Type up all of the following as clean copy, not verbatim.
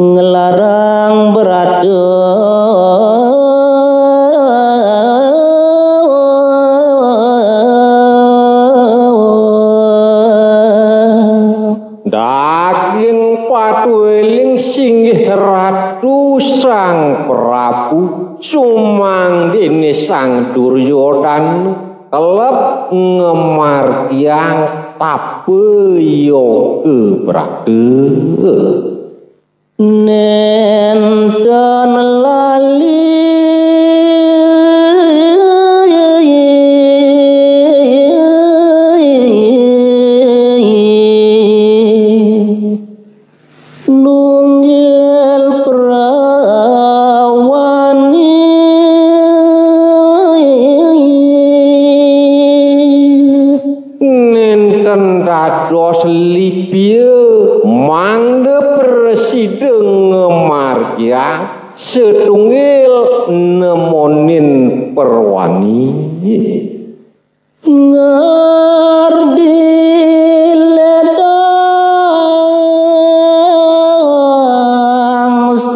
ngelarang beradu daging patueling singgih ratu sang Prabu sumang dene sang Duryodana kelep ngemargiang tabeyo kebrade nenten lali nunggil prawani nenten dados lipieu mangde presiden ngemargiang setunggil nemonin perwani ngardi ledang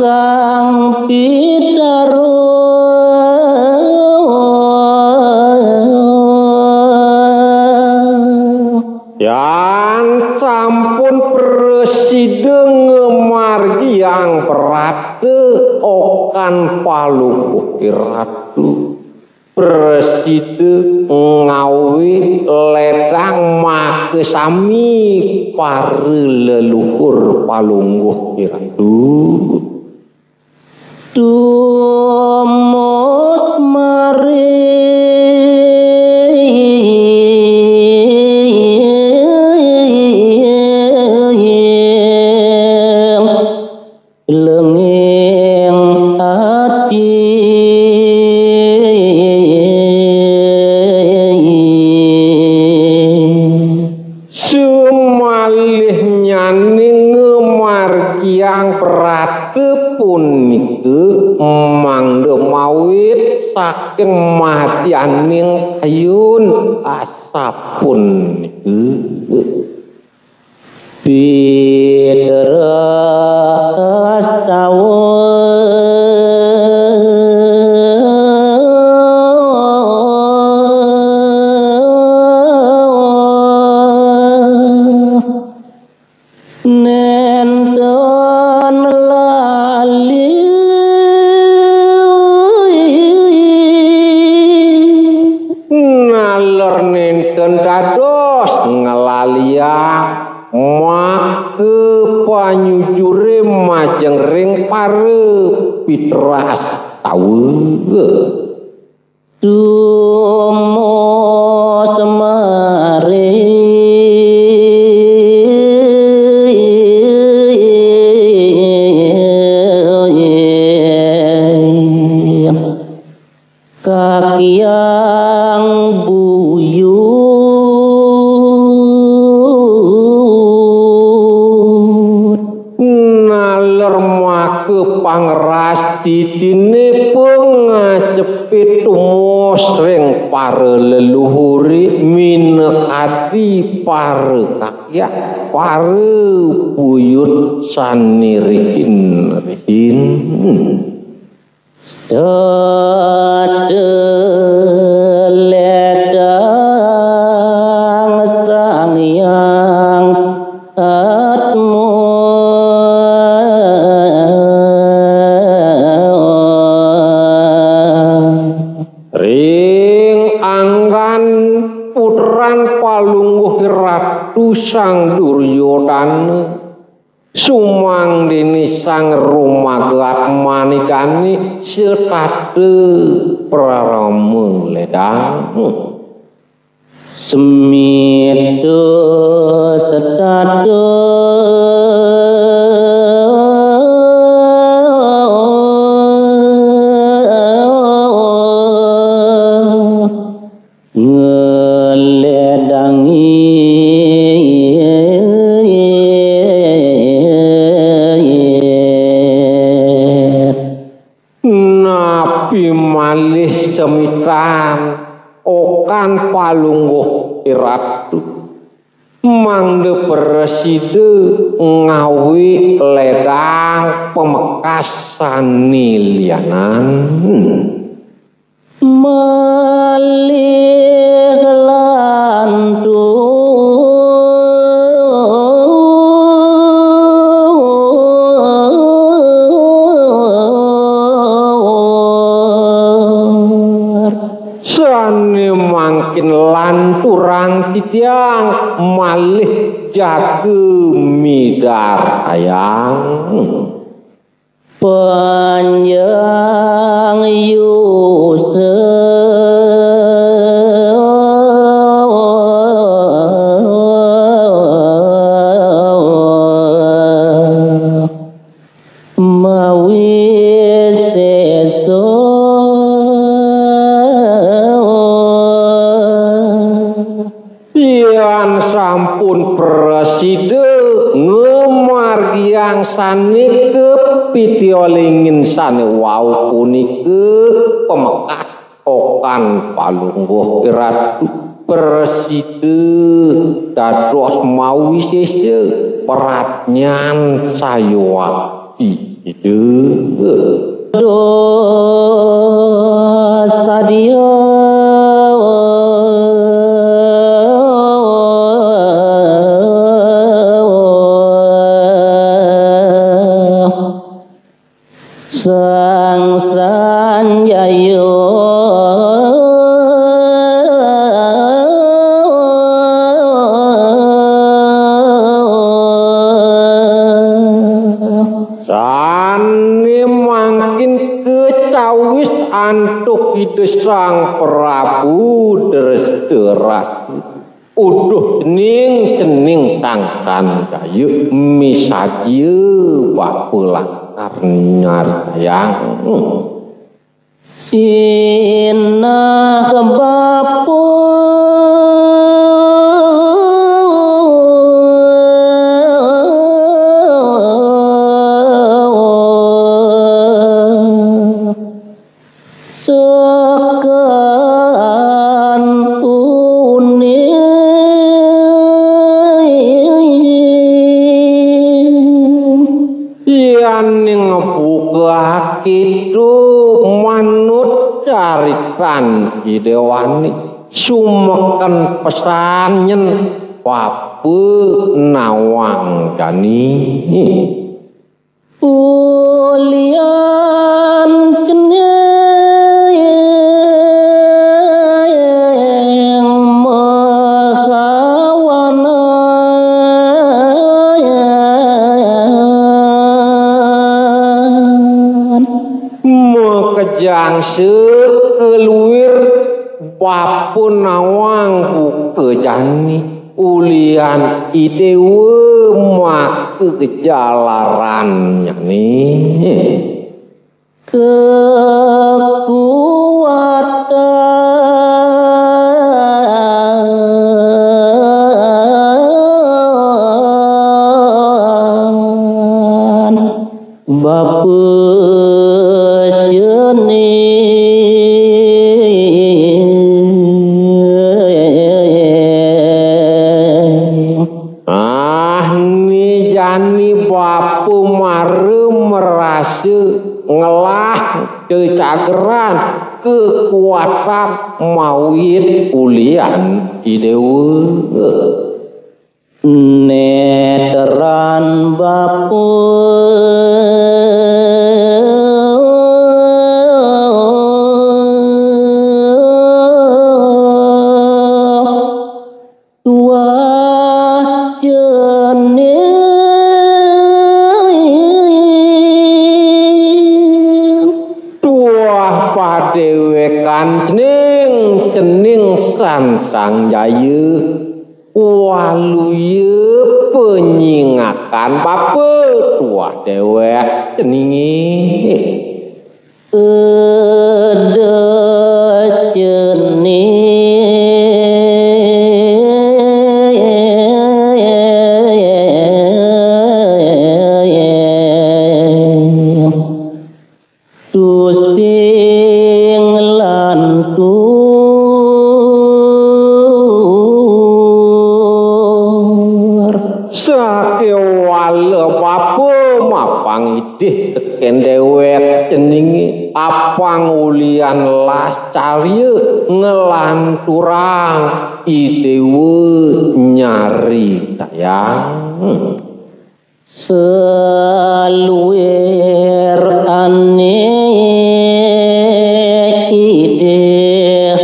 sang Pitaro yan sampun presiden ngemargiang perate okan palupuh ratu presiden ngawi ledang make sami pare leluhur palungguh ratu tumos mari lenging ati sumalih nyani ngemargiang prate punike mangde mawit saking mahatianing ayun asapun nike Pitara astawa nenten lali nalor nenten dados ngelaliang make panyujure majeng ring pare Pitras tawe tumos mare kakiang buyu pangras didine pengacepit tumos ring pare leluhuri minekati pare kakya pare buyut sanirihin rihin stade ledang sang yang atmo ratu sang Duryodana sumang dene sang rumagat manikani setade prarama ledang semito setade malih semitan okan palungguh iratu mangde preside ngawi ledang pemekasan nilianan malih lantu sane mangkin lanturang titiang malih jage midar ayang panjang yuse sampun preside ngemargiang sanike pitiolingin sane wau punike pemekas okan palungguh iratu preside dados mawi sese peratnyan saywa ide sadia sang sanjayo sane mangkin kecawis antuk ide sang Prabu deres-deras uduh cening sang sanjayo misadye bapelah karnyar yang sinah kebapu sekan uning yaning buka hidup manut caritan idewani sumeken pesanyen wape nawang jani ulian ceneng mahawana mekejang sekeluir wapun nawang bukejani ulian idewe make kejalaran nih kekuatan bape bapu mare merasa ngelah kecageran kekuatan mawit ulian idewe neteran bapu tua jenis dewekan cening sang jayu waluye penyingakan bape tua dewek ceningi ede cening tusing gampang idih teken dewek jenenge apang ulian las carye ngelanturang idewe nyari tayang seluwer ane ide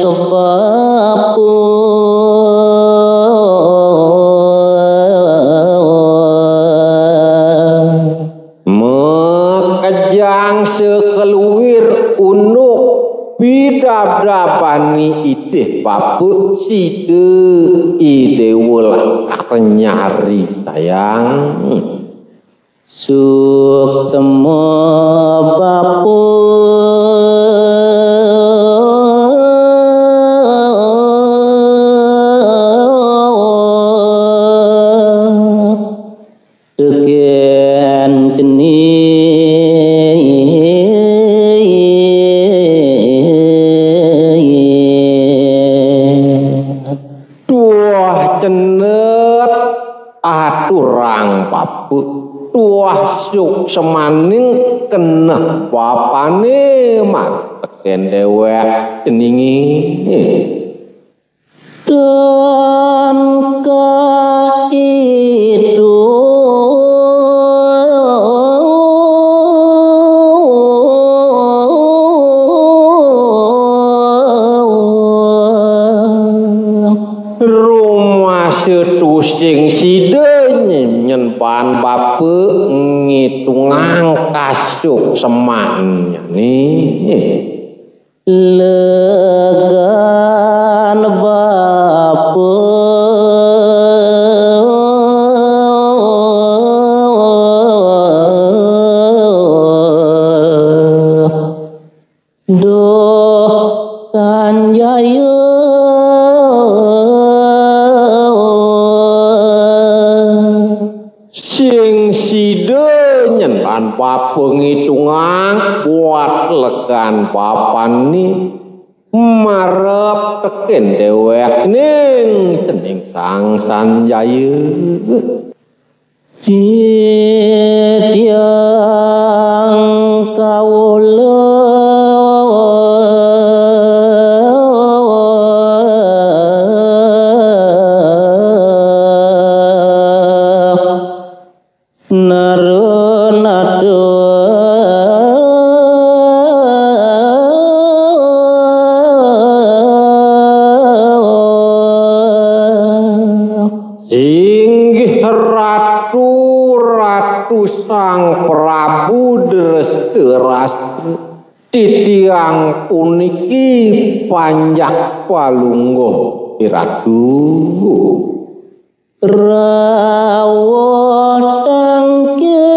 bapu mekejang sekeluwir unuk bidadabani ideh bapu side ide wulah nyari tayang suk semua bapu teken keni tuah cenet aturang bapu tuah suk semaning kena papane mat teken dewek jeningi dan itu rumah setusing side nyen bape ngitungang kasuk semannya nih legan bape do sanjaya sing side nyen bape ngitungang buat legan papan ni marep teken dewek ning tening sang sanjaya tiang kaula Sang Prabu Drestaras titiang puniki panjak palungguh iratu rawon tangke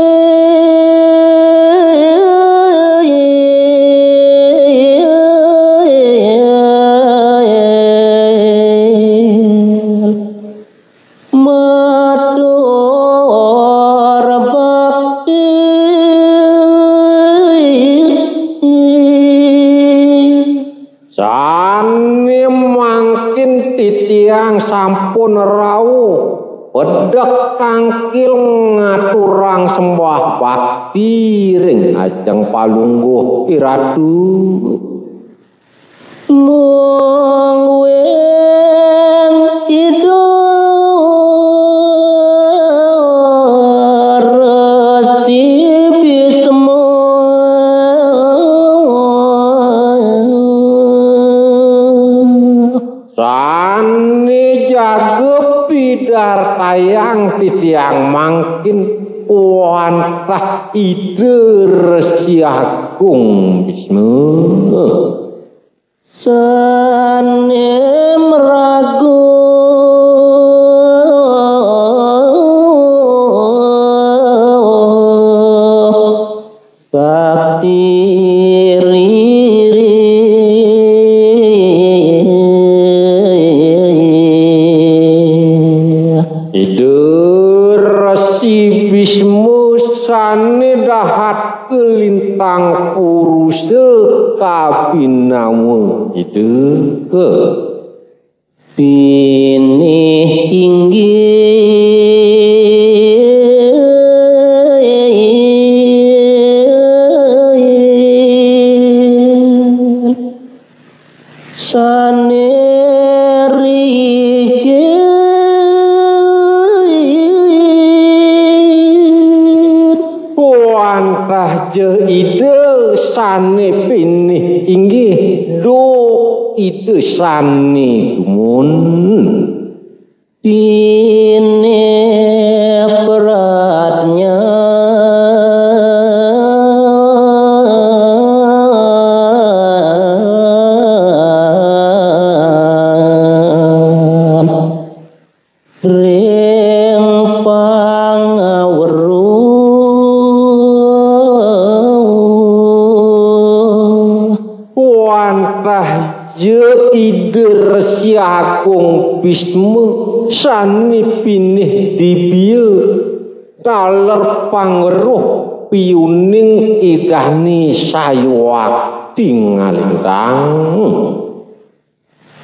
titiang sampun rawuh pedhek tangkil ngaturang sembah bakti ring ajeng palungguh iratu mung wen idul resi bismo jagep pidar tayang titiang mangkin wantah ide Resi Agung Bisma sanem ragu sakti Bismu sane dahat kelintang puruse kabinamu itu ke pinih tinggi raja ide sane pinih inggih do ide sane gumun ini beratnya Resi Agung Bisma sani pinih dibiya kaler pangeruh piyuning idani sayuwakti ngalintang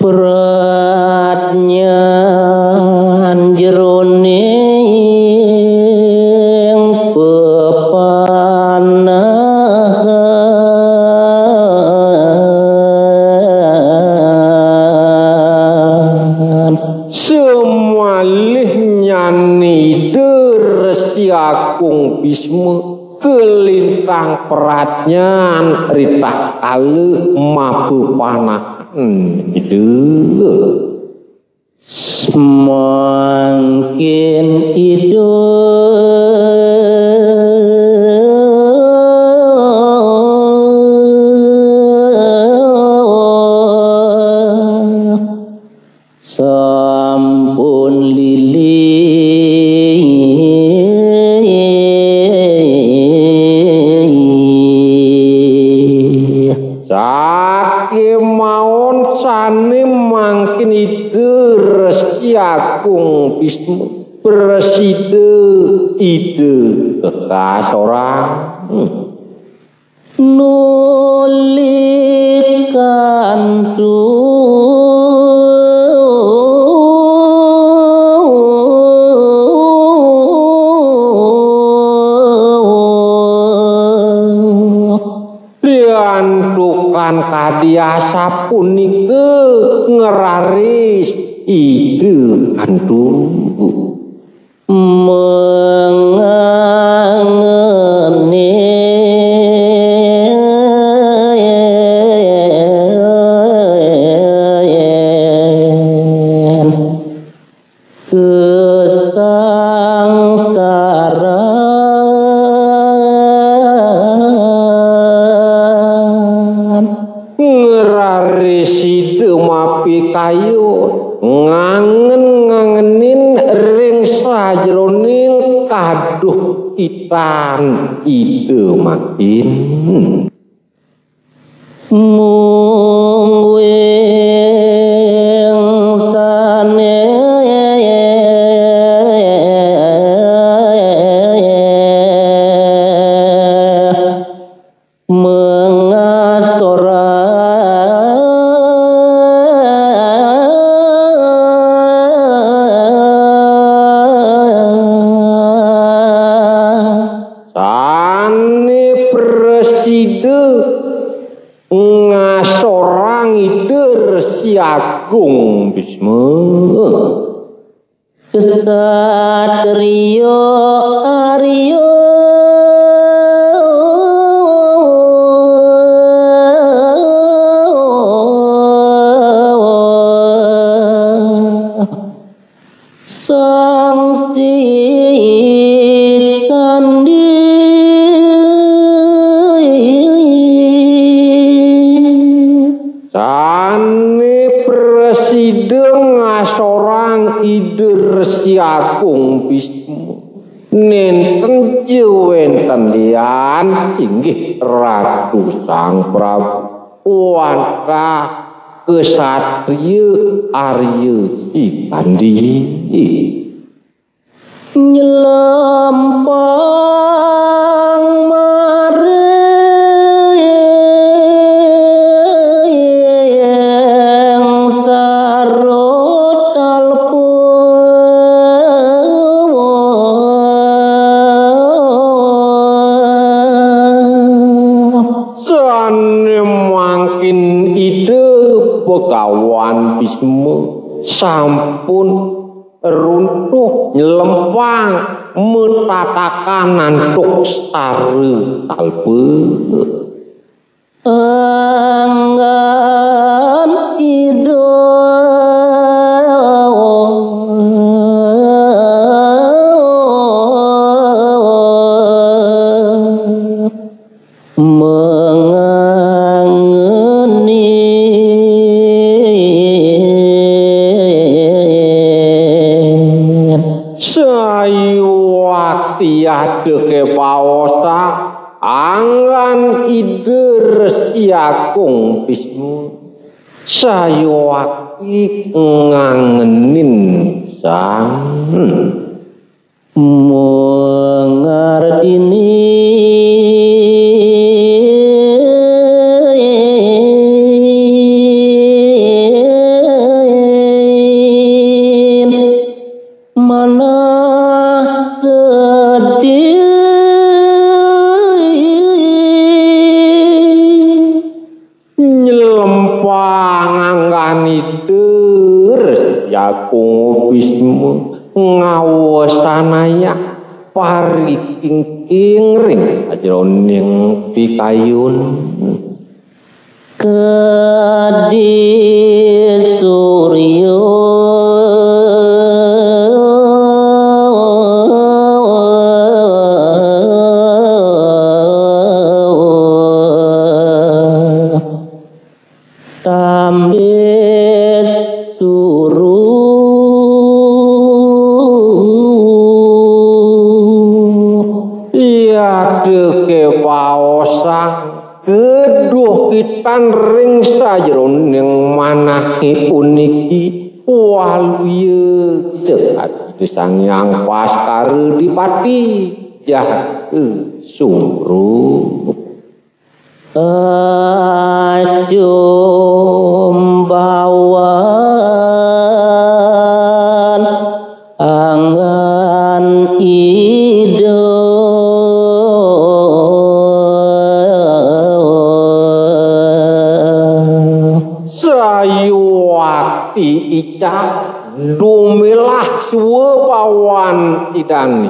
beratnya jroning semalih nyani Resi Agung Bisma kelintang peratnyan ritah ale mabu panahan itu semakin itu sampun lili sake maun sane mangkin ide Resi Agung Bisma preside ide kekasorang nulikan diantukan kadiasa punika ngeraris ide antu mengangeni kayu ngangenin ring sajroning kaduh itan ide makin mung wingsane ngasorang ide Resi Agung Bisma kesatria Arya sang kandi sane presiden ngasorang ide Resi Agung Bisma nenten wenten liyan singgih Ratu Sang Prabu wantah kesatria Arya Sikandi nyelempang mareng sarot alpun sane mangkin ide Begawan Bisma sampun runtuh nyelempang metatakan tuk stare talpe anggan tiada kepaosa angan ide resiakung Bisnu sayawaki ngangenin sang mengardini Bismu ngawasanaya parikingking ring ajroning pikayun kadi suryo tambis suru kepaosang keduh kitan ring sajroning manahi puniki waluye sehat sangyang paskara dipati jahe suru ajumbawan angan ide ica dumilah suwe pawan idani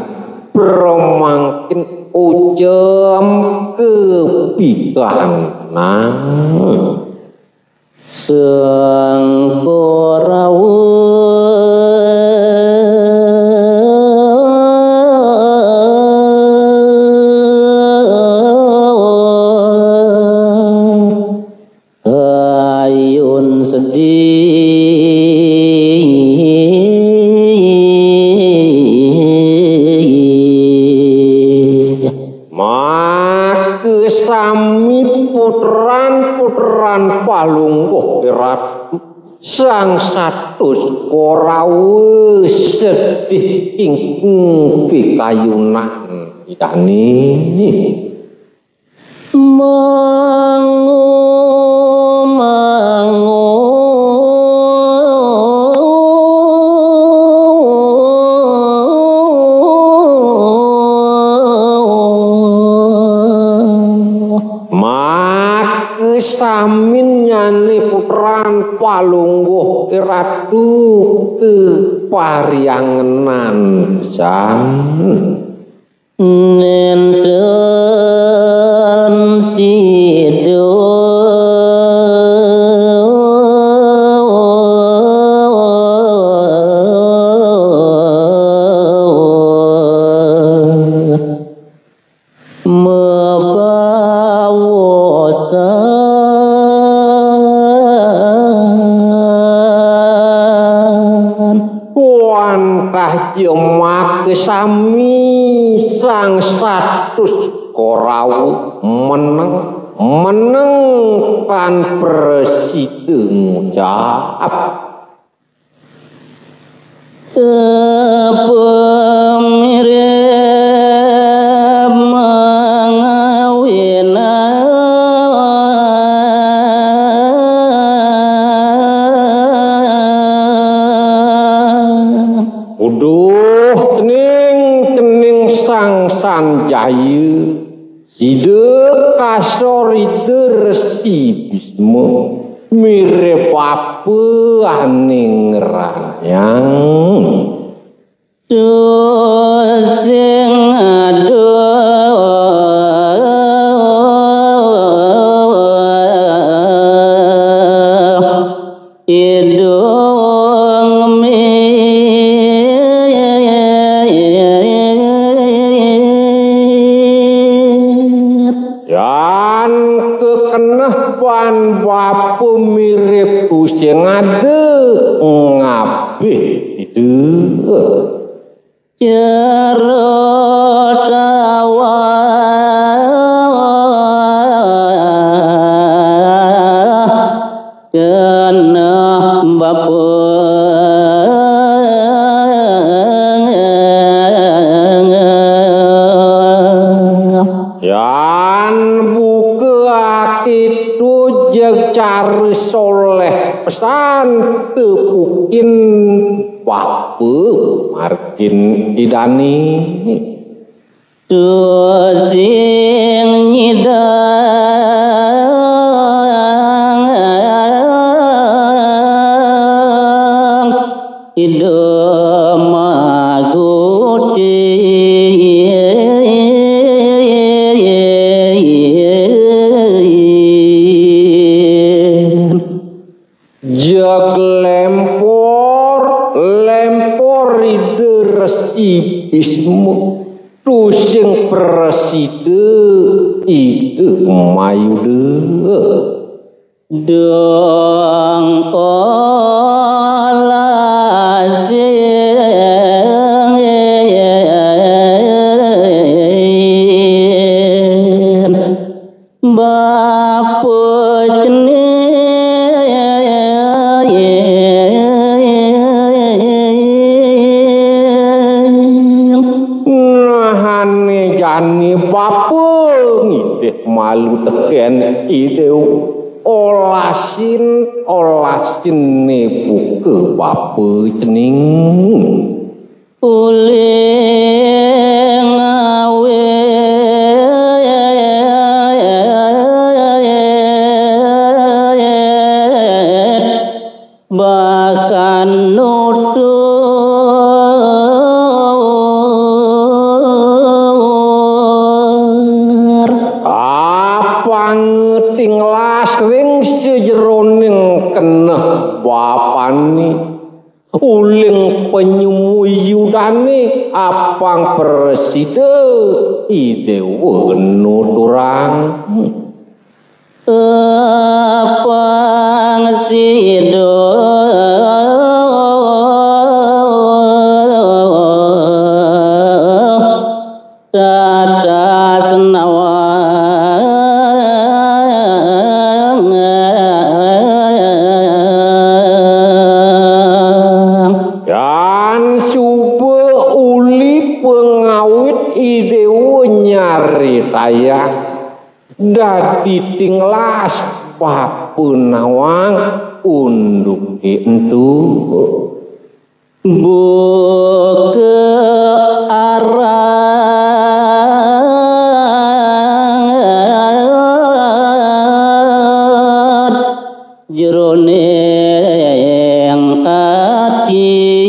bermangkin ujem kepikan nang sengkorawu ayun sedih sami putran palungguh ratu sang satus korawe sedih ingkung pikayunan idani samin nyane putran palungguh ratu ke pariangenan jan nenten sido jemak sami sang satus korau meneng pan presiden ngucap pemirip mangawina sang sanjayu side kasoride resi Bisma mirip apa aning ranyang sing Bapu mirip sing ade ngabeh itu jero dawa kena bapu yan buka itu jeg cari soleh pesan tepukin bapu markin idani sing nyidang idemaguti jeg lempor ide resibismu tu sing preside ide mayude dong olah sing bapu jani bapu ngideh malu teken ideu olasin buke bapu cening uling awe bahkan tinglas ring sejeroning kena bapani uling penyumuyudani apang preside ide nuturang apang sido tata senawa taya dadi tinglas bapu nawang unduk entu buke arat jeroneng ati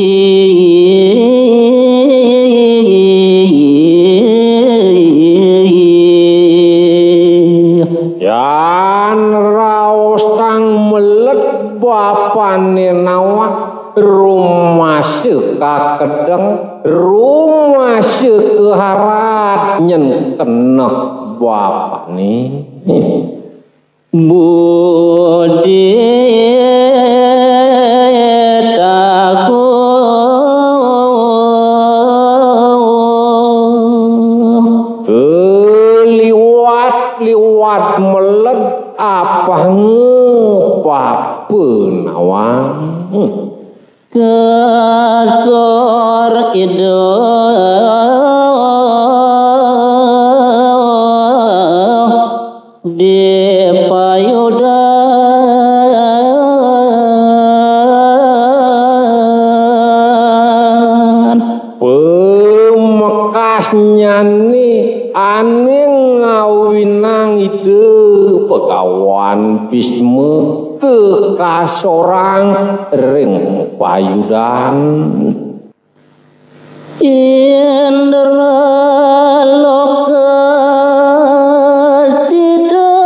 bapane nawa rumah sekakedeng rumah sekeharat nyen keneh bapane budi liwat meled apang nawang kesor ido di payudan pemekasnya nih aning ngawinang ide pegawan bisme kekasorang ring payudan Indra loka sidadumu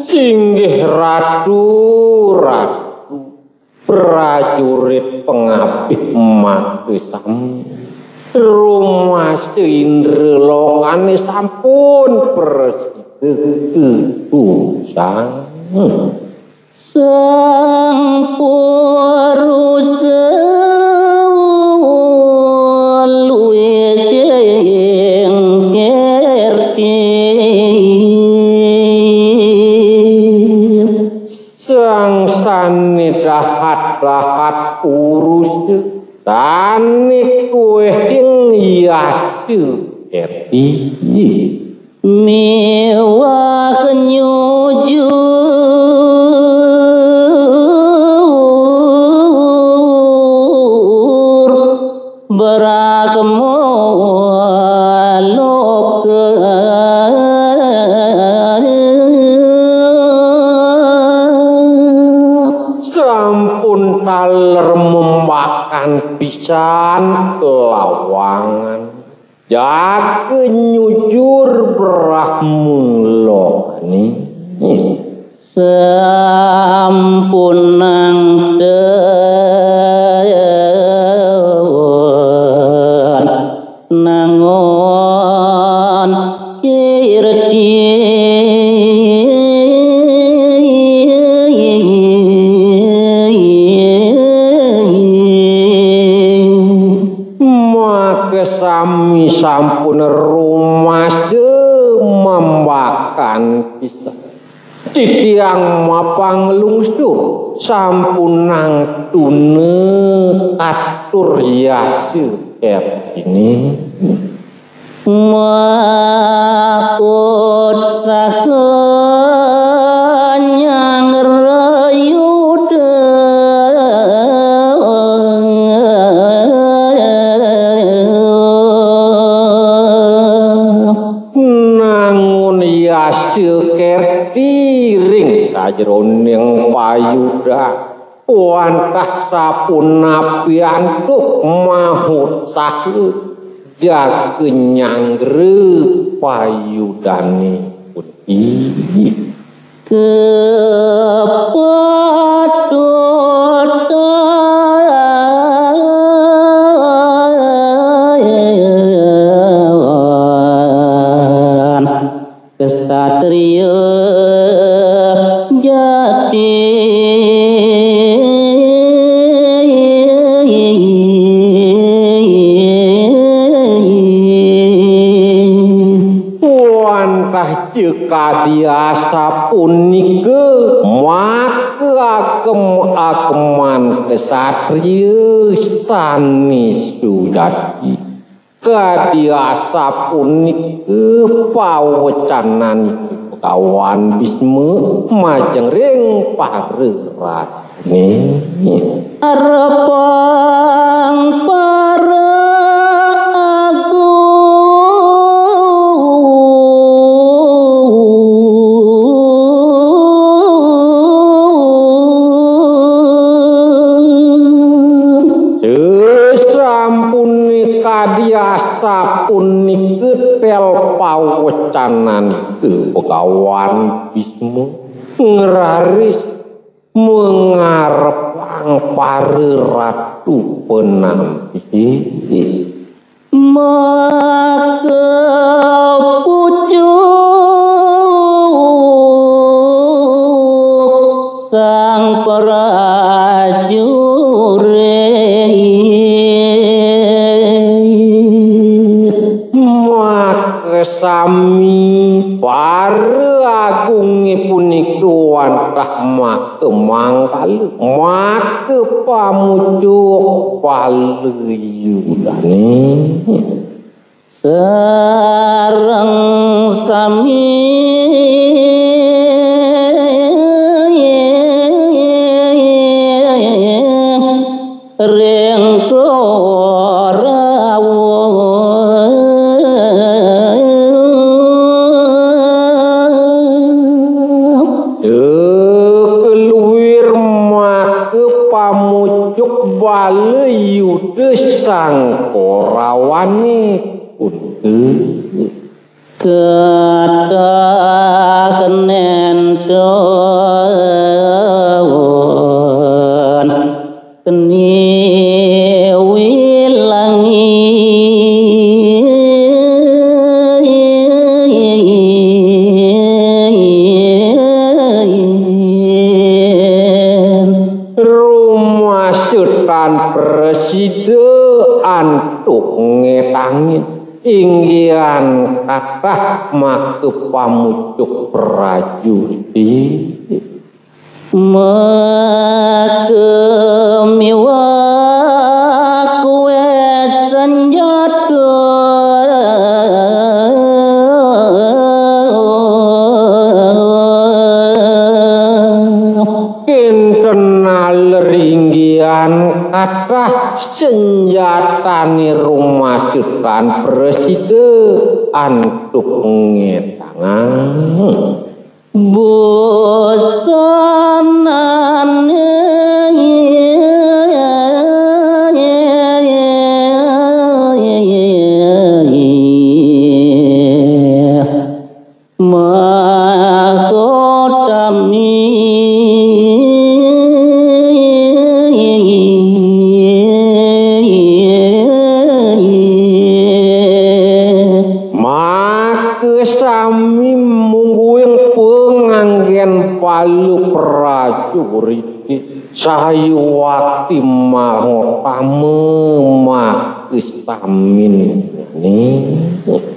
singgih ratu prajurit pengabih mati sami rumah seindra lokane sampun persisang sang purusa luwe kerti sang sani dahat urus tani kue ing yasu erti mewah nyujur beragamo loka sampun taler memakan pisan lawangan jaga nyujur berahmung lokani sampun nang dewan nangon kirti maka sami sampun rumah membakan pisah titiang mapang lungsur sampun nang tune atur yasu ini makut sakanyang rayuda nangun yasu kertiring sajroning payuda wantah sapun napi antuk mahut sakit jaga nyanggre payudane putih kepadutan kesatria jati wantah jika diasa punike maka akeman kesatria stani sudati kadiasa punike pawecanan kawan bisme majeng ring pareratne arepang para kadiasa punike tel pawecanan ke pekawan bismu ngeraris mengarepang pare ratu penampi maka pucuk sang prajurit maka sami pare agunge punika wantah maka mangkal maka pamucuk paleyudane sareng sami ring korawan bale yude sang korawani kunte kata kenen dawon keni wilangi Sultan Presiden antuk ngetangin inggian kathah make pamucuk prajurit makemiwa kuwe senjata kathah senjatane rumah Sultan Presiden antuk ngetangan bosanane sami mungguing penganggen palu prajurit sayuwati mahotame makis tamin ini